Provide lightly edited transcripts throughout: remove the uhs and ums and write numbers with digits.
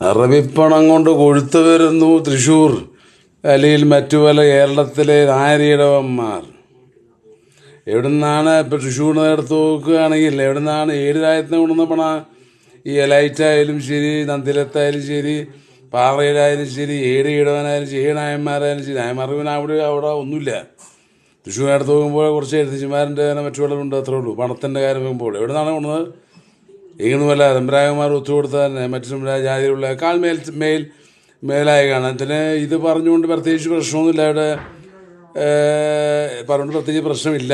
അറബിപ്പണം കൊണ്ട് കൊഴുത്തു വരുന്നു തൃശ്ശൂർ, അല്ലെങ്കിൽ മറ്റു പല കേരളത്തിലെ നായരീടവന്മാർ. എവിടെ നിന്നാണ് ഇപ്പം തൃശ്ശൂരിന് എടുത്ത് നോക്കുകയാണെങ്കിൽ എവിടെ നിന്നാണ് ഏത് രാജ്യത്തിന് കൊണ്ടുവന്ന പണ? ഈ എലൈറ്റായാലും ശരി, നന്ദിലത്തായാലും ശരി, പാറയിലായാലും ശരി, ഏത് ഈടവനായാലും ശരി, ഏത് നായന്മാരായാലും ശരി. നായന്മാർക്ക് പിന്നെ അവിടെ ഒന്നുമില്ല. തൃശ്ശൂർ എടുത്ത് നോക്കുമ്പോൾ കുറച്ച് എഴുത്തച്ഛന്മാരുടെ മറ്റു പലരുണ്ട്, അത്രേ ഉള്ളൂ. പണത്തിൻ്റെ കാര്യം നോക്കുമ്പോൾ എവിടെ നിന്നാണ് കൊണ്ടുവന്നത്? ഇങ്ങനൊന്നുമല്ല. തമ്പരാക്കന്മാർ ഒത്തുകൊടുത്ത തന്നെ മറ്റു ജാതിയിലുള്ള മേലായ കാണത്തിന് ഇത് പറഞ്ഞുകൊണ്ട് പ്രത്യേകിച്ച് പ്രശ്നമൊന്നുമില്ല. അവിടെ പറഞ്ഞുകൊണ്ട് പ്രത്യേകിച്ച് പ്രശ്നമില്ല.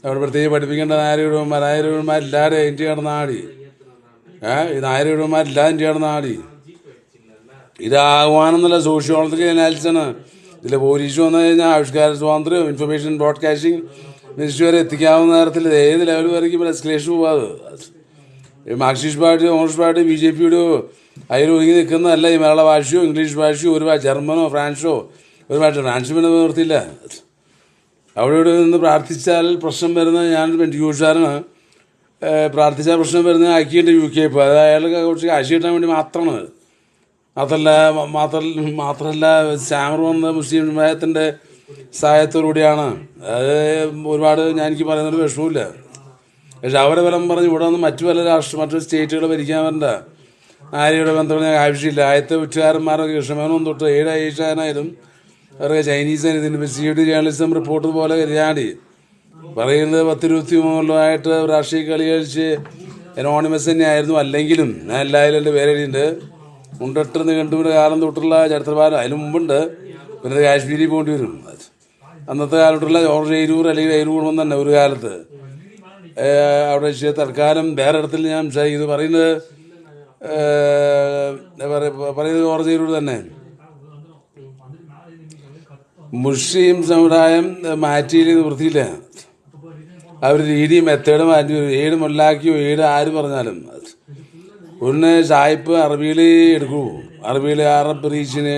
അവിടെ പ്രത്യേകിച്ച് പഠിപ്പിക്കേണ്ട നായരൂപന്മാരില്ലാതെ ഇന്ത്യ കിടന്നാടി. ഈ നായരൂപന്മാരില്ലാതെ ഇന്ത്യ കിടന്നാടി. ഇതാകുവാനെന്നുള്ള സോഷ്യോളജിക്കൽ അനാലിസിസാണ്. ഇതിൽ പോലീസ് വന്നു കഴിഞ്ഞാൽ ആവിഷ്കാര സ്വാതന്ത്ര്യം, ഇൻഫർമേഷൻ ബ്രോഡ്കാസ്റ്റിംഗ് മിനിസ്ട്രി വരെ എത്തിക്കാവുന്ന നേരത്തിൽ ഏത് ലെവൽ വരയ്ക്കും എസ്കലേഷൻ പോകാതെ. മാർക്സിസ്റ്റ് പാർട്ടി, കോൺഗ്രസ് പാർട്ടി, BJPയുടെ അതിൽ ഒതുങ്ങി നിൽക്കുന്നതല്ല. ഈ മലയാള ഭാഷയോ ഇംഗ്ലീഷ് ഭാഷയോ ഒരു ജർമ്മനോ ഫ്രാൻസോ ഒരു ഭാഷ. ഫ്രാൻസ് പിന്നെ നിർത്തിയില്ല. അവിടെ ഇവിടെ നിന്ന് പ്രാർത്ഥിച്ചാൽ പ്രശ്നം വരുന്നത്, ഞാൻ പെൻറ്റിക്കോസ്റ്റുകാരനാണ്, പ്രാർത്ഥിച്ചാൽ പ്രശ്നം വരുന്നത് ആക്കിയിട്ട് UK ഇപ്പോൾ അത് അയാൾക്ക് കുറച്ച് കാശ് കിട്ടാൻ വേണ്ടി മാത്രമാണ്. മാത്രമല്ല സ്റ്റാമർ വന്ന മുസ്ലിം സമുദായത്തിൻ്റെ സഹായത്തോടുകൂടിയാണ്. അത് ഒരുപാട് എനിക്ക് പറയുന്നൊരു വിഷമമില്ല. പക്ഷെ അവരെ ബലം പറഞ്ഞ് ഇവിടെ വന്ന് മറ്റു സ്റ്റേറ്റുകൾ ഭരിക്കാൻ വരണ്ട. ആര്യയുടെ ബന്ധപ്പെട്ട് ഞങ്ങൾക്ക് ആവശ്യമില്ല. ആദ്യത്തെ ഉറ്റുകാരന്മാരൊക്കെ കൃഷ്ണമേനോൻ തൊട്ട് ഏഷ്യാനായാലും അവർക്ക് ചൈനീസ് ഇതിന് CID ജേർണലിസം റിപ്പോർട്ട് പോലെ കരുതാടി പറയുന്നത് 10-23 രാഷ്ട്രീയ കളി കഴിച്ച് അനോണിമസ് തന്നെയായിരുന്നു. അല്ലെങ്കിലും ഞാൻ എല്ലാവരും എൻ്റെ പേരെഴുതിയിട്ടുണ്ട്. മുണ്ടെട്ടിന്ന് കണ്ടുപിടി കാലം തൊട്ടുള്ള ചരിത്രഭാരം അതിന് മുമ്പുണ്ട്. പിന്നെ കാശ്മീരിൽ പോകേണ്ടി വരും. അന്നത്തെ കാലത്തുള്ള ജോർജ് എരൂർ അല്ലെങ്കിൽ എരൂർ കുടുംബം തന്നെ ഒരു കാലത്ത് അവിടെ തൽക്കാലം വേറെ ഇടത്തിൽ ഞാൻ ഇത് പറയുന്നത് ജോർജ് എരൂർ തന്നെ. മുസ്ലിം സമുദായം മാറ്റിയിൽ വൃത്തിയില്ല. അവർ രീതി മെത്തേഡ് മാറ്റി വരും. ഏത് മൊല്ലാക്കിയോ ഏത് ആര് പറഞ്ഞാലും ഒന്ന് സായിപ്പ് അറബിയിൽ എടുക്കൂ, അറബിയിൽ അറബ് റീച്ചിന്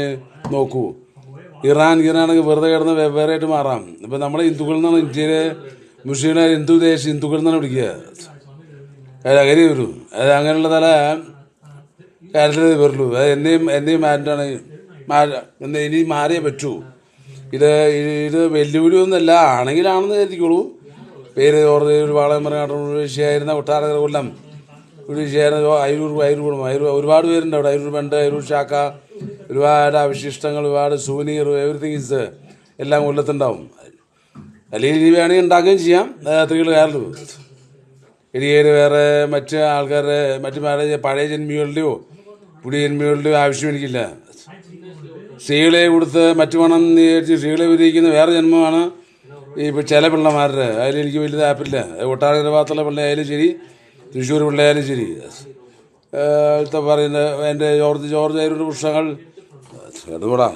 നോക്കൂ. ഇറാനാണെങ്കിൽ വെറുതെ കിടന്ന് വെവ്വേറെയായിട്ട് മാറാം. ഇപ്പം നമ്മുടെ ഹിന്ദുക്കളിൽ നിന്നാണ് ഇന്ത്യയിലെ മുസ്ലിങ്ങളെ ഹിന്ദുക്കളിൽ നിന്നാണ് പിടിക്കുക. അത് അങ്ങനെ വരൂ. അത് അങ്ങനെയുള്ള തല കാര്യത്തിൽ വരുള്ളൂ. അത് എന്നെയും മാറ്റാണ് ഇനി മാറിയേ പറ്റൂ. ഇത് വെല്ലുവിളി ഒന്നുമല്ല. ആണെങ്കിലാണെന്ന് കരുതിക്കോളൂ. പേര് ഒരു വാളയം വിഷയമായിരുന്ന കൊട്ടാരക്കര കൊല്ലം ഒരു വിഷയമായിരുന്ന അയിരൂർ ഒരുപാട് പേരുണ്ട് അവിടെ. അയിരൂർ ബണ്ട്, അയിരൂർ ശാഖ, ഒരുപാട് അവശിഷ്ടങ്ങൾ, ഒരുപാട് സൂനീർ, എവറിത്തിങ് ഇസ് എല്ലാം കൊല്ലത്തുണ്ടാവും. അല്ലെങ്കിൽ ഇനി വേണമെങ്കിൽ ഉണ്ടാക്കുകയും ചെയ്യാം. സ്ത്രീകൾ കാരണം ഇടിയേര് വേറെ മറ്റ് ആൾക്കാരുടെ പഴയ ജന്മികളുടെയോ പുതിയ ജന്മികളുടെയോ ആവശ്യം എനിക്കില്ല. സ്ത്രീകളെ കൊടുത്ത് മറ്റു പണം സ്ത്രീകളെ വിധിക്കുന്ന വേറെ ജന്മമാണ് ഇപ്പോൾ ചില പിള്ളമാരുടെ. അതിലെനിക്ക് വലിയ താല്പര്യമില്ല. കൊട്ടാരക്കര ഭാഗത്തുള്ള പിള്ളയായാലും ശരി, തൃശ്ശൂർ പിള്ളയായാലും ശരി. പറയുന്ന എൻ്റെ ജോർജ് അയ്യൂരിൻ്റെ പുസ്തകങ്ങൾ അതുകൂടാ.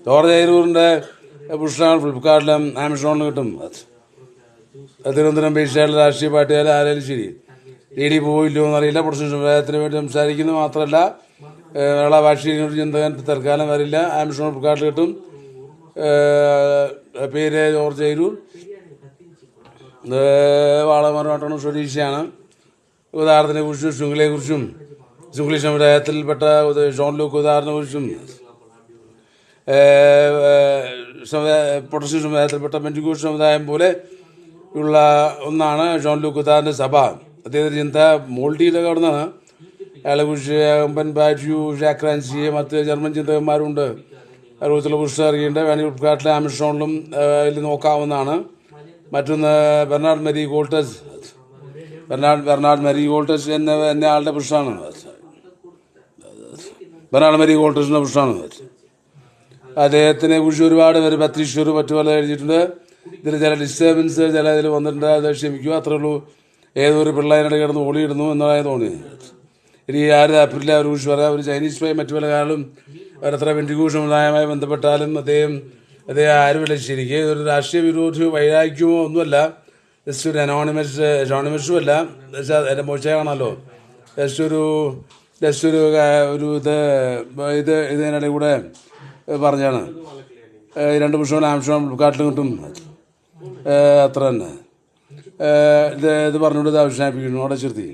ജോർജ് അയ്യൂരിൻ്റെ പുസ്തകങ്ങൾ ഫ്ലിപ്കാർട്ടിലും ആമസോണിലും കിട്ടും. തിരുവനന്തപുരം ബേസ്ഡായിട്ടുള്ള രാഷ്ട്രീയ പാർട്ടിയായാലും ആരായാലും ശരി. പോയില്ലോ എന്നറിയില്ല. പ്രൊഫഷണൽ സമുദായത്തിന് വേണ്ടി സംസാരിക്കുന്നത് മാത്രമല്ല മലയാള ഭാഷയിൽ ചിന്തകൻ തൽക്കാലം വരില്ല. ആമസോൺ ഫ്ലിപ്കാർട്ടിൽ കിട്ടും. പേര് ജോർജ് അയ്യൂർ. വാളമറുമായിട്ടാണ് സ്വദേശിയാണ്. ഉദാഹരണത്തിനെ കുറിച്ചും ശൃംഖലയെക്കുറിച്ചും ശൃംഖല സമുദായത്തിൽപ്പെട്ട ജോൺ ലൂക്ക് ഉദാഹരണത്തെക്കുറിച്ചും പ്രൊട്ടസ്റ്റന്റ് സമുദായത്തിൽപ്പെട്ട പെന്തിക്കോസ്ത് സമുദായം പോലെ ഉള്ള ഒന്നാണ് ജോൺ ലൂക്ക് ഉദാഹരണ സഭ. അദ്ദേഹത്തിൻ്റെ ചിന്ത മോൾട്ടിയിലൊക്കെ അവിടുന്നാണ്. അയാളെ കുറിച്ച് അമ്പൻ ബാറ്റ്യു, ജാക്രാൻസി, മറ്റ് ജർമ്മൻ ചിന്തകന്മാരുണ്ട്. അതുപോലത്തുള്ള പുസ്തകം അറിയേണ്ട വേണമെങ്കിൽ ഫ്ലിപ്കാർട്ടിലെ ആമസോണിലും അതിൽ നോക്കാവുന്നതാണ്. മറ്റൊന്ന് ബെർണാഡ് മരി ഗോൾട്ടസ് എന്ന ആളുടെ പുസ്തകമാണ്. ബെർണാഡ് മരി ഗോൾട്ടസിൻ്റെ പുസ്തകമാണ്. അദ്ദേഹത്തിനെ കുറിച്ച് ഒരുപാട് പേര് പത്രീശ്വർ മറ്റു പല എഴുതിയിട്ടുണ്ട്. ഇതിൽ ചില ഡിസ്റ്റർബൻസ് ചില ഇതിൽ വന്നിട്ടുണ്ട്. അത് ക്ഷമിക്കുക, അത്രേ ഉള്ളൂ. ഏതൊരു പിള്ളേരുടെ കിടന്ന് ഓടിയിടുന്നു എന്നതായി തോന്നി. ഇനി ആര് താല്പര്യമില്ല അവർ കുറിച്ച് പറയാം. ഒരു ചൈനീസ് ഫ്രൈ മറ്റു പല കാലം അവരത്ര പെന്തിക്കോസ്ത് സമുദായമായി ബന്ധപ്പെട്ടാലും അദ്ദേഹം ആരുമില്ല. ശരിക്കും ഒരു രാഷ്ട്രീയ വിരോധിയോ വൈരാഗ്യമോ ഒന്നുമല്ല. ജസ്റ്റ് ഒരു അനോണിമസും അല്ല. എൻ്റെ മോശം കാണാമല്ലോ. ജസ്റ്റ് ഒരു ഇതിനിടെ കൂടെ പറഞ്ഞാണ്. 2 പുസ്തകങ്ങൾ ആമസോൺ ഫ്ലിപ്കാർട്ടിലും കിട്ടും. അത്ര തന്നെ. ഇത് പറഞ്ഞുകൊണ്ട് ഇത് അവസാനിപ്പിക്കുന്നു. അവിടെ ചെറുത്തി.